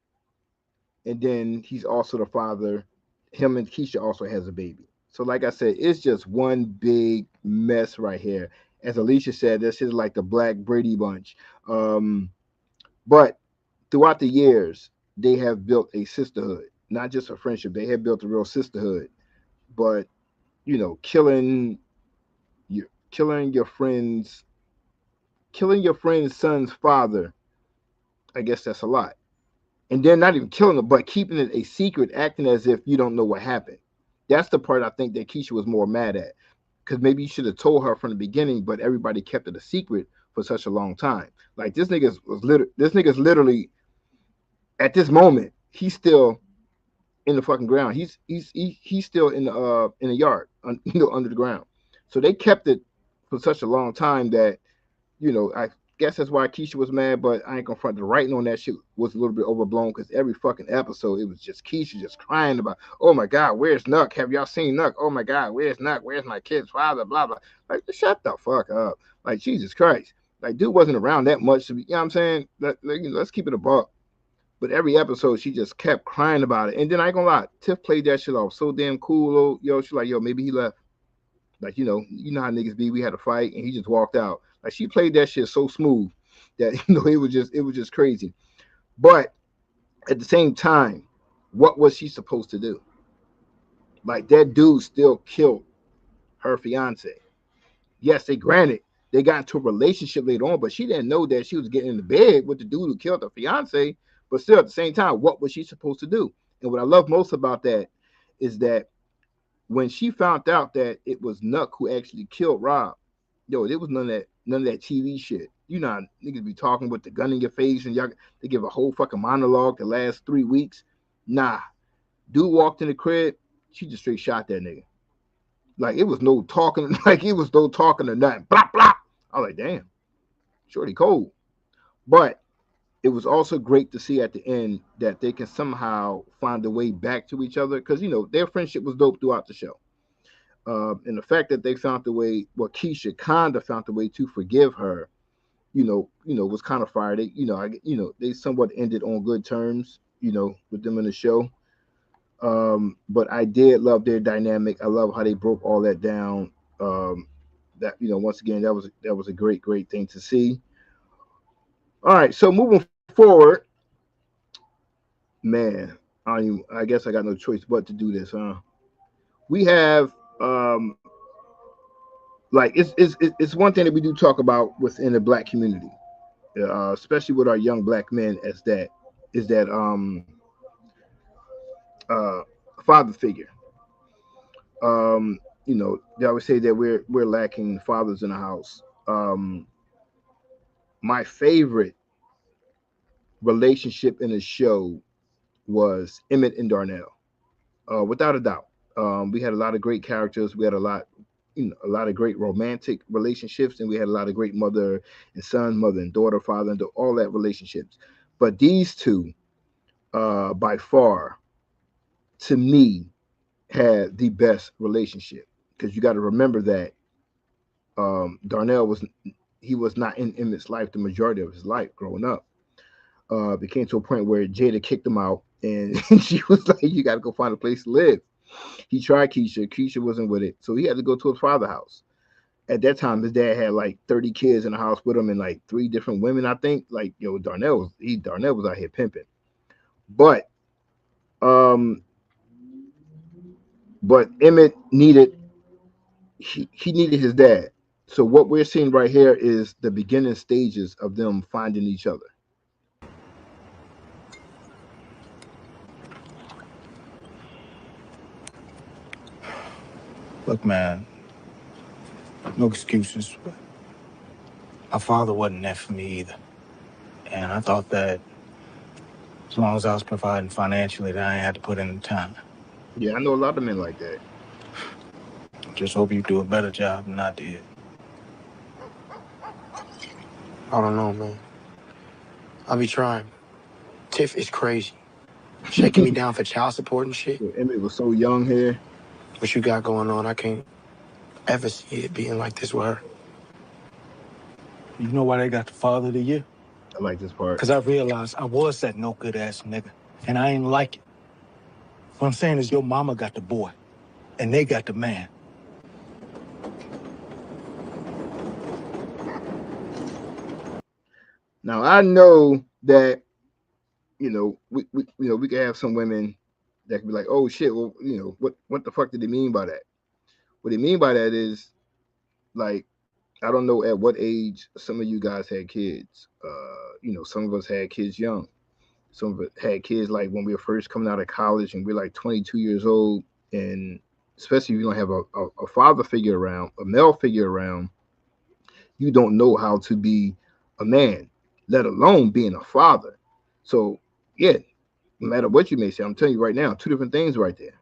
S2: and then he's also the father. Him and Keisha also has a baby. So, like I said, it's just one big mess right here. As Alicia said, this is like the Black Brady Bunch. But throughout the years, they have built a sisterhood, not just a friendship. They have built a real sisterhood. But killing your friend's son's father, I guess that's a lot. And then not even killing him, but keeping it a secret, acting as if you don't know what happened. That's the part I think that Keisha was more mad at, because maybe you should have told her from the beginning, but everybody kept it a secret for such a long time. Like this nigga's literally at this moment, he's still in the fucking ground. He's still in the yard, under the ground. So they kept it for such a long time that, I guess that's why Keisha was mad, but I ain't gonna front. The writing on that shit was a little bit overblown, because every fucking episode it was just Keisha just crying about, "Oh my God, where's Nuck? Have y'all seen Nuck? Oh my God, where's Nuck? Where's my kid's father? Blah blah." Like, shut the fuck up. Like, Jesus Christ. Like, dude wasn't around that much to be, what I'm saying? Let's keep it a buck. But every episode she just kept crying about it. And then I ain't gonna lie, Tiff played that shit off so damn cool. She's like, "Yo, maybe he left." Like, you know how niggas be. We had a fight and he just walked out. Like, she played that shit so smooth that it was just crazy. But at the same time, what was she supposed to do? Like, that dude still killed her fiance. yes, they granted they got into a relationship later on, but she didn't know that she was getting in the bed with the dude who killed her fiance. But still, at the same time, what was she supposed to do? And what I love most about that is that when she found out that it was Nuck who actually killed Rob, yo, there was none of that TV shit. You know, how niggas be talking with the gun in your face and y'all they give a whole fucking monologue the last 3 weeks. Nah, dude walked in the crib, she just straight shot that nigga. Like it was no talking, like it was no talking or nothing. Blah blah. I was like, damn, shorty cold. But it was also great to see at the end that they can somehow find a way back to each other because you know their friendship was dope throughout the show. And the fact that they found the way, well, Keisha kind of found the way to forgive her, was kind of fire. They, they somewhat ended on good terms, with them in the show. But I did love their dynamic. I love how they broke all that down. That once again, that was a great thing to see. All right, so moving forward, man, I guess I got no choice but to do this, huh? We have like it's one thing that we do talk about within the Black community, especially with our young Black men, is that father figure. They always say that we're lacking fathers in the house. My favorite relationship in the show was Emmett and Darnell, without a doubt. We had a lot of great characters. We had a lot of great romantic relationships, and we had a lot of great mother and son, mother and daughter, father and all that relationships. But these two, by far, to me, had the best relationship, because you got to remember that Darnell was not in Emmett's life the majority of his life growing up. It came to a point where Jada kicked him out, and she was like, "You got to go find a place to live." He tried Keisha. Keisha wasn't with it, so he had to go to his father's house. At that time, his dad had like 30 kids in the house with him, and like 3 different women. I think Darnell was out here pimping, but Emmett needed he needed his dad. So what we're seeing right here is the beginning stages of them finding each other.
S12: Look, man, no excuses, but my father wasn't there for me either. And I thought that as long as I was providing financially, that I ain't had to put in the time.
S2: Yeah, I know a lot of men like that.
S12: Just hope you do a better job than I did.
S3: I don't know, man. I'll be trying. Tiff is crazy. Shaking me down for child support and shit.
S2: Emmett was so young here.
S3: What you got going on, I can't ever see it being like this with her.
S12: You know why they got the father of the year?
S2: I like this part.
S12: Because I realized I was that no good ass nigga, and I ain't like it. What I'm saying is your mama got the boy, and they got the man.
S2: Now I know that we can have some women that can be like, oh shit, well, what the fuck did they mean by that? What they mean by that is, like, I don't know at what age some of you guys had kids. Some of us had kids young. Some of us had kids like when we were first coming out of college, and we're like 22 years old. And especially if you don't have a father figure around, a male figure around, you don't know how to be a man, let alone being a father. So yeah, no matter what you may say, I'm telling you right now, 2 different things right there.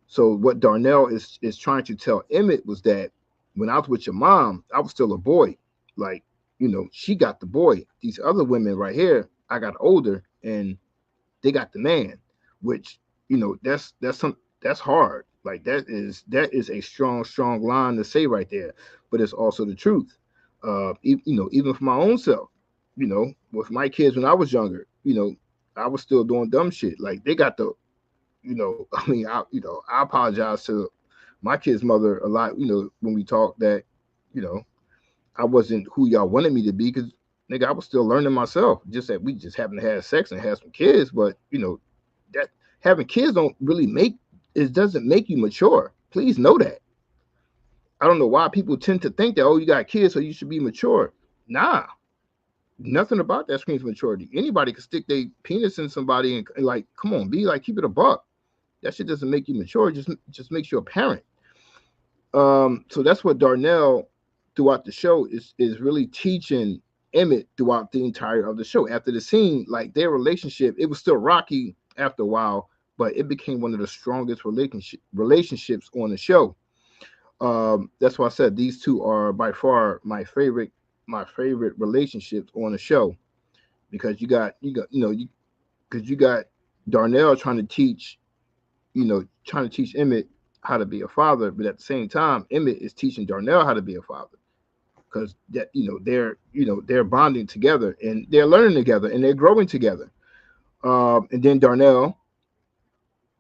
S2: So what Darnell is trying to tell Emmett was that when I was with your mom, I was still a boy. Like, she got the boy. These other women right here, I got older and they got the man, which, that's hard. Like that is a strong line to say right there, but it's also the truth. Even for my own self, with my kids when I was younger, I was still doing dumb shit. Like they got the, I apologize to my kid's mother a lot, when we talked that, I wasn't who y'all wanted me to be, because nigga, I was still learning myself. Just that we just happened to have sex and have some kids, but that having kids doesn't make you mature. Please know that. I don't know why people tend to think that, oh, you got kids, so you should be mature. Nah, nothing about that screams maturity. Anybody can stick their penis in somebody and like, come on, be like, keep it a buck. That shit doesn't make you mature. It just makes you a parent. So that's what Darnell throughout the show is really teaching Emmett throughout the entire of the show. After the scene, like their relationship, it was still rocky after a while, but it became one of the strongest relationships on the show. That's why I said these two are by far my favorite relationships on the show, because you got Darnell trying to teach Emmett how to be a father, but at the same time, Emmett is teaching Darnell how to be a father, because that they're bonding together and they're learning together and they're growing together. And then Darnell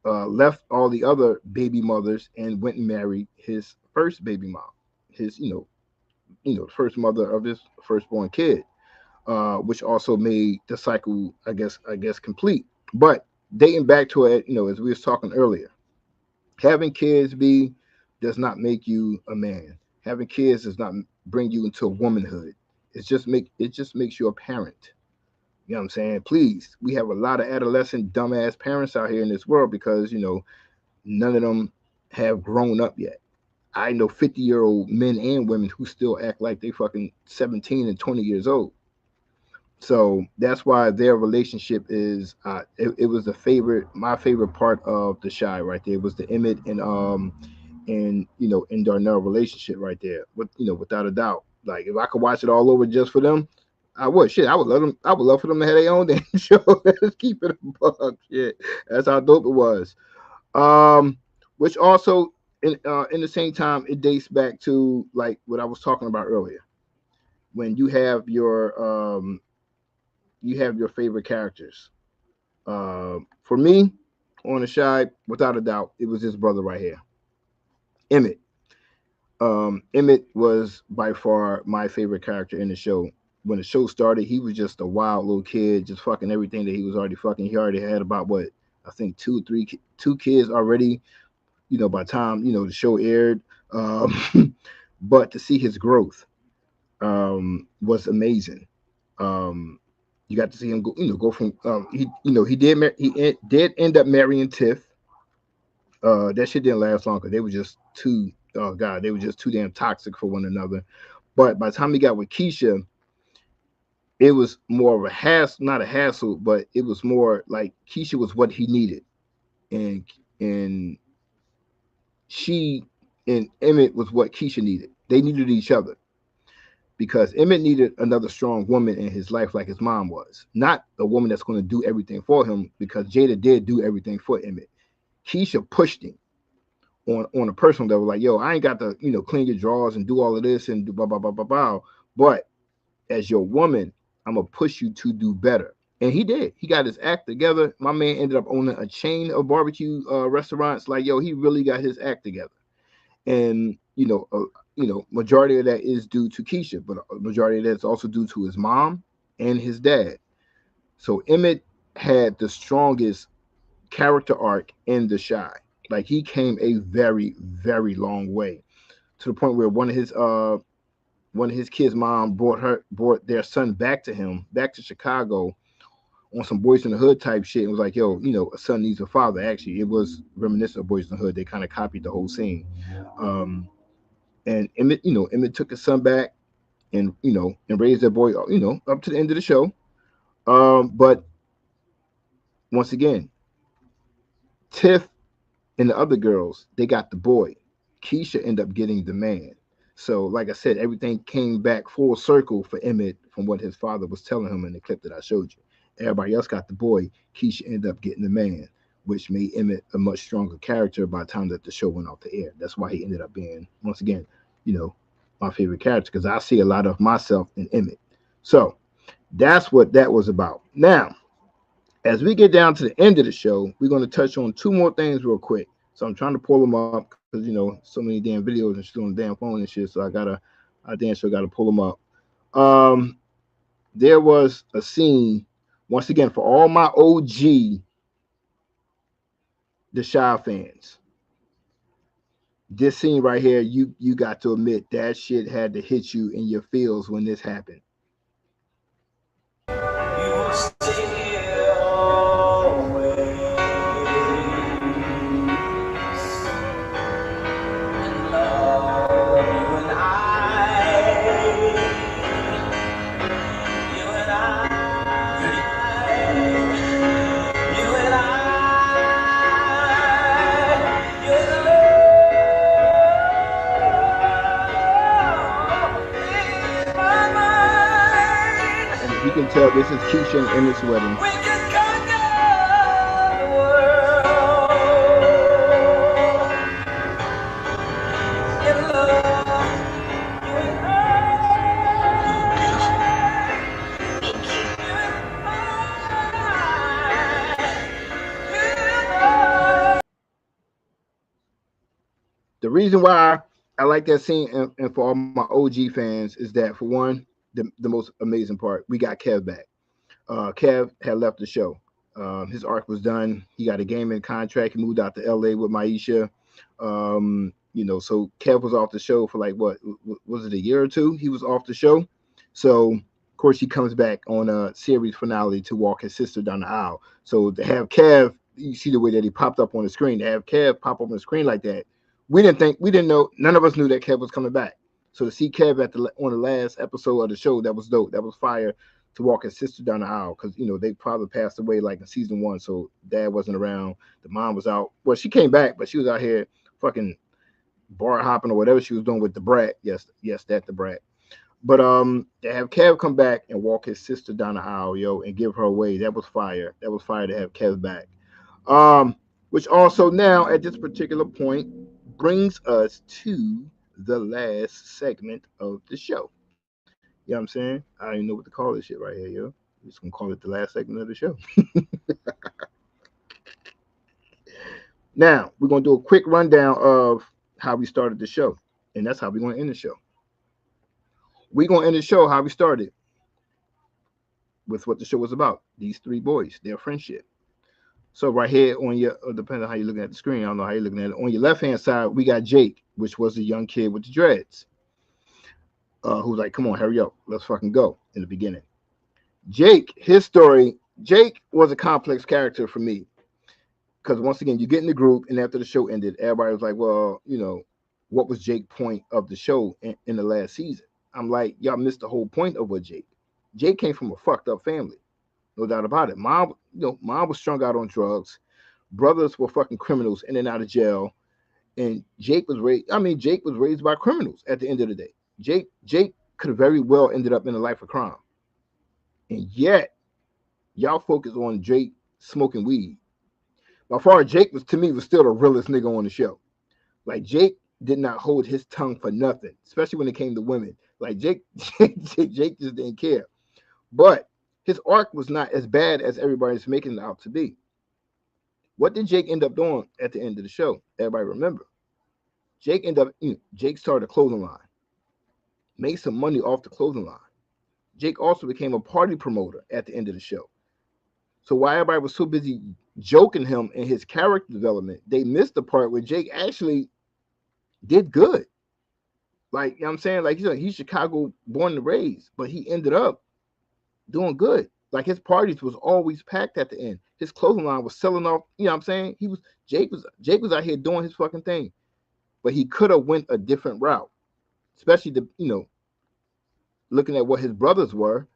S2: left all the other baby mothers and went and married his first baby mom, his first mother of his firstborn kid, which also made the cycle, I guess, complete. But dating back to it, as we was talking earlier, having kids does not make you a man. Having kids does not bring you into a womanhood. It just makes you a parent. You know what I'm saying? Please, we have a lot of adolescent dumbass parents out here in this world because none of them have grown up yet. I know 50-year-old men and women who still act like they fucking 17 and 20 years old. So that's why their relationship is it was my favorite part of the Chi right there was the Emmett and Darnell relationship right there. Without a doubt. Like if I could watch it all over just for them, I would. Shit, I would love for them to have their own damn show. Let's keep it a buck. Shit. That's how dope it was. Which also in the same time it dates back to like what I was talking about earlier. When you have your favorite characters. For me, on the Chi, without a doubt, it was this brother right here, Emmett. Emmett was by far my favorite character in the show. When the show started, he was just a wild little kid, just fucking everything that he was already fucking. He already had about I think two kids already. By the time the show aired, but to see his growth was amazing. You got to see him go from he did end up marrying Tiff. That shit didn't last long because they were just too damn toxic for one another. But by the time he got with Keisha, it was more of a hassle, not a hassle, but it was more like Keisha was what he needed, and she and Emmett was what Keisha needed. They needed each other. Because Emmett needed another strong woman in his life like his mom was. Not a woman that's going to do everything for him, because Jada did do everything for Emmett. Keisha pushed him on a personal level, like, yo, I ain't got to, clean your drawers and do all of this and do blah, blah, blah, blah, blah. But as your woman, I'm going to push you to do better. And he did. He got his act together. My man ended up owning a chain of barbecue restaurants. Like, yo, he really got his act together. And, majority of that is due to Keisha, but a majority of that's also due to his mom and his dad. So Emmett had the strongest character arc in the Chi. Like he came a very, very long way, to the point where one of his kids' mom brought their son back to Chicago on some Boys in the Hood type shit, and was like, yo, a son needs a father. Actually, it was reminiscent of Boys in the Hood. They kind of copied the whole scene. And Emmett took his son back and raised that boy, up to the end of the show. But once again, Tiff and the other girls, they got the boy. Keisha ended up getting the man. So, like I said, everything came back full circle for Emmett from what his father was telling him in the clip that I showed you. Everybody else got the boy. Keisha ended up getting the man, which made Emmett a much stronger character by the time that the show went off the air. That's why he ended up being, once again, my favorite character, because I see a lot of myself in Emmett. So that's what that was about. Now, as we get down to the end of the show, we're going to touch on two more things real quick. So I'm trying to pull them up because, so many damn videos and shit on the damn phone and shit. So I got to pull them up. There was a scene, once again, for all my OG The Chi fans. this scene right here, you got to admit that shit had to hit you in your feels when this happened. You can tell this is Keisha and Emmett's wedding. The reason why I like that scene and for all my OG fans is that, for one, the most amazing part, we got Kev back. Kev had left the show. His arc was done. He got a gaming contract. He moved out to LA with Maisha. So Kev was off the show for like, what was it, a year or two? He was off the show. So of course he comes back on a series finale to walk his sister down the aisle. So to have Kev, you see the way that he popped up on the screen, to have Kev pop up on the screen like that, we didn't know, none of us knew that Kev was coming back. So to see Kev on the last episode of the show, that was dope. That was fire, to walk his sister down the aisle, because they probably passed away like in season 1, so dad wasn't around, the mom was out. Well, she came back, but she was out here fucking bar hopping or whatever she was doing with the brat. Yes, that the brat. But to have Kev come back and walk his sister down the aisle, and give her away, that was fire. That was fire to have Kev back. Which also now at this particular point brings us to the last segment of the show. You know what I'm saying? I don't even know what to call this shit right here, yo. I'm just gonna call it the last segment of the show. Now, we're gonna do a quick rundown of how we started the show, and that's how we're gonna end the show. We're gonna end the show how we started, with what the show was about. These three boys, their friendship. So right here on your, depending on how you're looking at the screen, I don't know how you're looking at it. On your left-hand side, we got Jake, which was the young kid with the dreads. Who's like, come on, hurry up, let's fucking go, in the beginning. Jake, his story, Jake was a complex character for me. Because once again, you get in the group, and after the show ended, everybody was like, well, what was Jake's point of the show in the last season? I'm like, y'all missed the whole point of what Jake. Jake came from a fucked up family. No doubt about it. Mom was strung out on drugs. Brothers were fucking criminals in and out of jail. And Jake was raised by criminals at the end of the day. Jake could have very well ended up in a life of crime. And yet, y'all focus on Jake smoking weed. By far, Jake was still the realest nigga on the show. Like, Jake did not hold his tongue for nothing, especially when it came to women. Like, Jake just didn't care. But his arc was not as bad as everybody's making it out to be. What did Jake end up doing at the end of the show? Everybody remember. Jake started a clothing line. Made some money off the clothing line. Jake also became a party promoter at the end of the show. So while everybody was so busy joking him in his character development, they missed the part where Jake actually did good. Like, you know what I'm saying? Like, he's Chicago born and raised, but he ended up doing good. Like, his parties was always packed at the end. His clothing line was selling off. You know what I'm saying? Jake was out here doing his fucking thing. But he could have went a different route. Especially looking at what his brothers were.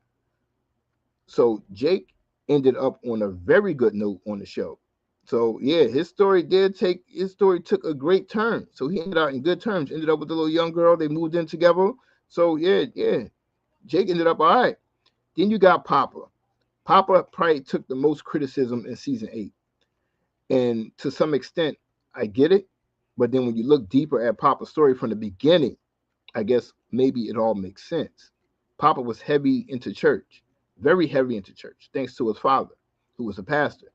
S2: So Jake ended up on a very good note on the show. So yeah, his story took a great turn. So he ended out in good terms. Ended up with a little young girl. They moved in together. So yeah. Jake ended up all right. Then you got Papa. Papa probably took the most criticism in season 8. And to some extent, I get it. But then when you look deeper at Papa's story from the beginning, I guess maybe it all makes sense. Papa was heavy into church, very heavy into church, thanks to his father, who was a pastor.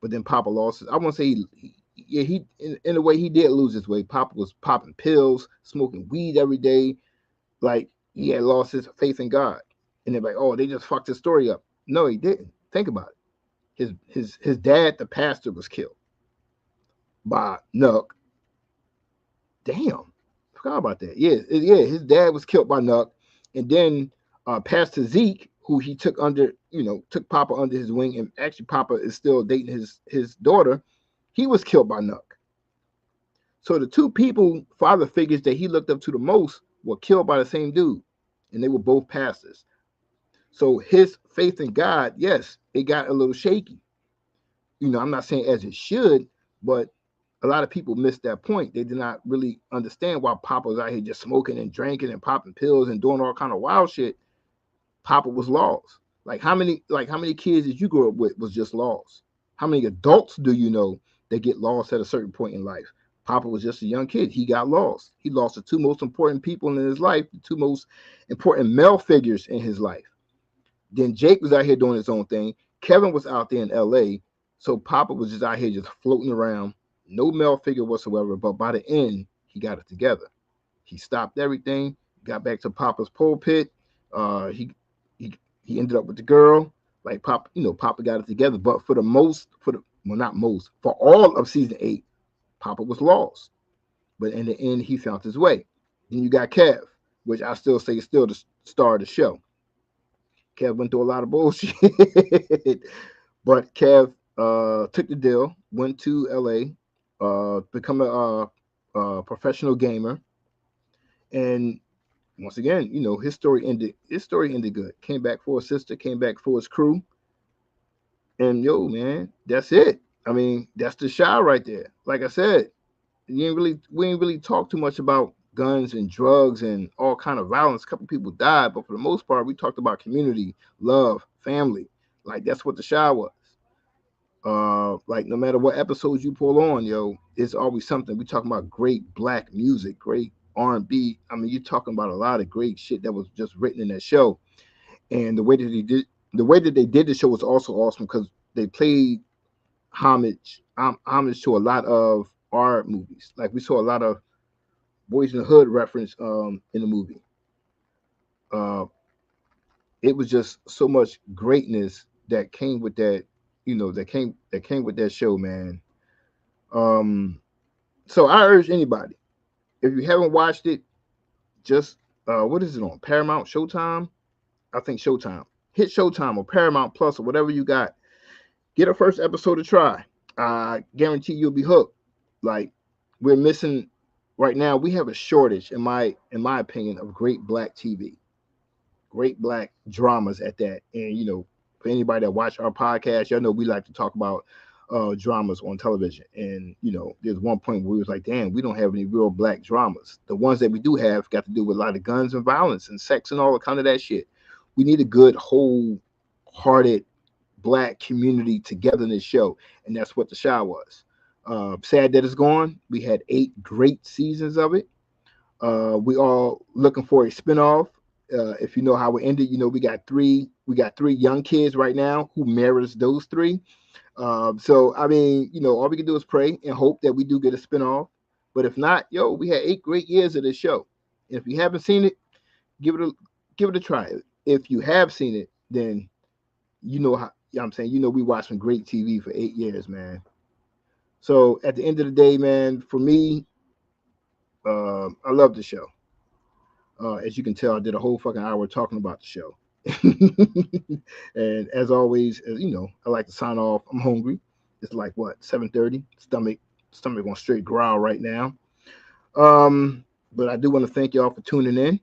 S2: But then Papa lost his, I won't say he in a way he did lose his way. Papa was popping pills, smoking weed every day. Like, he had lost his faith in God. And they're like, oh, they just fucked his story up. No, he didn't. Think about it. His dad, the pastor, was killed by Nuck. damn, forgot about that. Yeah, his dad was killed by Nuck, and then Pastor Zeke, who he took under, took Papa under his wing, and actually Papa is still dating his daughter. He was killed by Nuck. So the two people, father figures that he looked up to the most, were killed by the same dude, and they were both pastors. So his faith in God, yes, it got a little shaky. I'm not saying as it should, but a lot of people missed that point. They did not really understand why Papa was out here just smoking and drinking and popping pills and doing all kind of wild shit. Papa was lost. Like how many kids did you grow up with was just lost? How many adults do you know that get lost at a certain point in life? Papa was just a young kid. He got lost. He lost the two most important people in his life, the two most important male figures in his life. Then Jake was out here doing his own thing. Kevin was out there in LA. So Papa was just out here just floating around. No male figure whatsoever. But by the end, he got it together. He stopped everything, got back to Papa's pulpit. He ended up with the girl. Like Papa, Papa got it together. But for all of season 8, Papa was lost. But in the end, he found his way. Then you got Kev, which I still say is still the star of the show. Kev went through a lot of bullshit. But Kev took the deal, went to LA, become a professional gamer. And once again, his story ended good. Came back for his sister, came back for his crew. And man, that's it. I mean, that's the Chi right there. Like I said, we ain't really talk too much about guns and drugs and all kind of violence. A couple people died, but for the most part, we talked about community, love, family. Like that's what the Chi was. Like no matter what episodes you pull on, it's always something. We talking about great black music, great R&B. I mean, you're talking about a lot of great shit that was just written in that show. And the way that they did the show was also awesome because they played homage to a lot of our movies. Like we saw a lot of Boys in the Hood reference in the movie. It was just so much greatness that came with that, that came with that show, man. So I urge anybody, if you haven't watched it, just what is it on? Paramount, Showtime? I think Showtime. Hit Showtime or Paramount Plus or whatever you got. Get a first episode to try. I guarantee you'll be hooked. Like we're missing right now. We have a shortage, in my opinion, of great black TV, great black dramas at that. And for anybody that watch our podcast, y'all know we like to talk about dramas on television. And there's one point where we was like, damn, we don't have any real black dramas. The ones that we do have got to do with a lot of guns and violence and sex and all the kind of that shit. We need a good, wholehearted black community togetherness show, and that's what the Chi was. Sad that it's gone. We had 8 great seasons of it. We all looking for a spinoff. If you know how it ended, we got 3 young kids right now who mirrors those 3. So I mean, all we can do is pray and hope that we do get a spinoff. But if not, we had 8 great years of this show. And if you haven't seen it, give it a try. If you have seen it, then I'm saying, we watched some great TV for 8 years, man. So at the end of the day, man, for me, I love the show. As you can tell, I did a whole fucking hour talking about the show. And as always, I like to sign off. I'm hungry. It's like what, 7:30? Stomach going straight growl right now. But I do want to thank y'all for tuning in.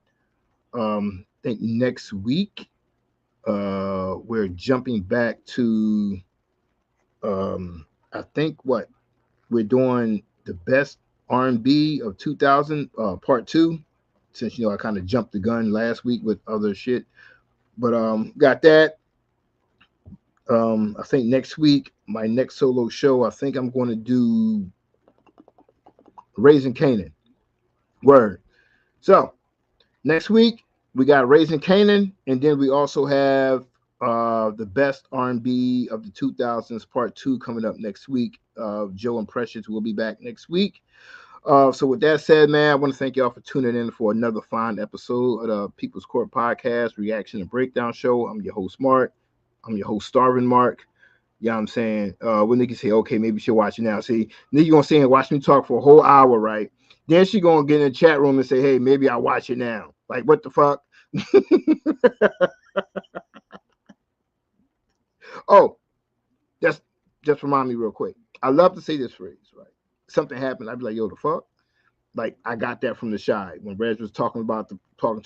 S2: I think next week we're jumping back to I think we're doing the best R&B of 2000 part 2, since I kind of jumped the gun last week with other shit. But got that. I think next week, my next solo show, I think I'm going to do Raising Canaan. Word. So next week we got Raising Canaan, and then we also have the best R&B of the 2000s part 2 coming up next week. Joe and Precious will be back next week. So with that said, man, I want to thank y'all for tuning in for another fine episode of the People's Court Podcast Reaction and Breakdown Show. I'm your host, Mark. I'm your host, Starvin Mark. You know what I'm saying? When niggas say, okay, maybe you should watch it now. See, nigga gonna sit and watch me talk for a whole hour, right? Then she gonna get in the chat room and say, hey, maybe I'll watch it now. Like, what the fuck? Oh, just remind me real quick. I love to say this phrase, right? Something happened, I'd be like, yo, the fuck? Like, I got that from the Shy. When Reg was talking to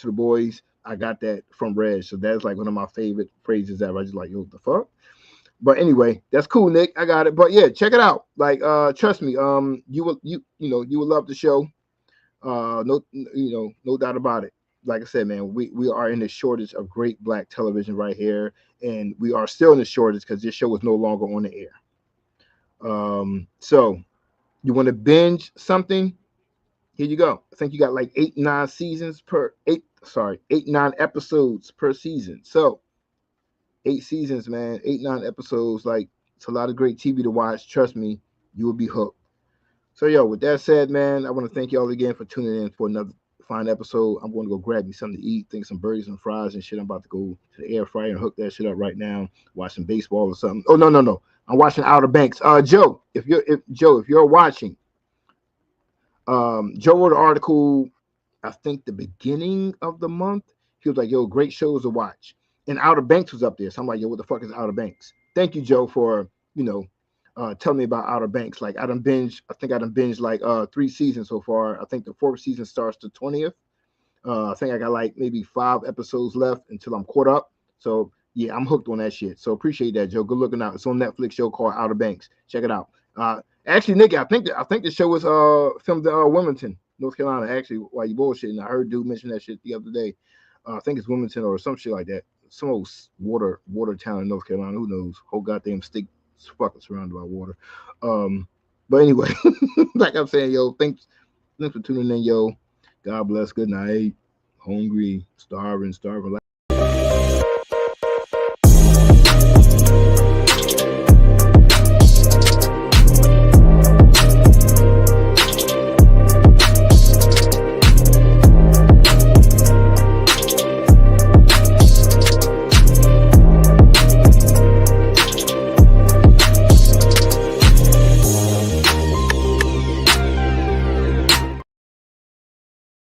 S2: the boys, I got that from Reg. So that's like one of my favorite phrases ever. I just like, yo, the fuck? But anyway, that's cool, Nick. I got it. But yeah, check it out. Like, trust me, you will love the show. No doubt about it. Like I said, man, we are in the shortage of great black television right here, and we are still in the shortage because this show is no longer on the air. So you want to binge something? Here you go. I think you got like 9 episodes per season. So 8 seasons, man, 9 episodes. Like, it's a lot of great TV to watch. Trust me, you will be hooked. So, yo, with that said, man, I want to thank y'all again for tuning in for another fine episode. I'm going to go grab me something to eat, think some burgers and fries and shit. I'm about to go to the air fryer and hook that shit up right now, watching baseball or something. Oh, no. I'm watching Outer Banks. Joe, if you're watching, Joe wrote an article, I think the beginning of the month. He was like, yo, great shows to watch. And Outer Banks was up there. So I'm like, yo, what the fuck is Outer Banks? Thank you, Joe, for, tell me about Outer Banks. Like, I done binged like 3 seasons so far. I think the 4th season starts the 20th. I think I got like maybe 5 episodes left until I'm caught up. So yeah, I'm hooked on that shit. So appreciate that, Joe. Good looking out. It's on Netflix show called Outer Banks. Check it out. Actually, Nick, I think the show was filmed in Wilmington, North Carolina. Actually, while you bullshitting, I heard dude mention that shit the other day. I think it's Wilmington or some shit like that. Some old water town in North Carolina. Who knows? Whole goddamn state fucking surrounded by water. But anyway, like I'm saying, yo, thanks for tuning in, yo. God bless. Good night. Hungry, starving.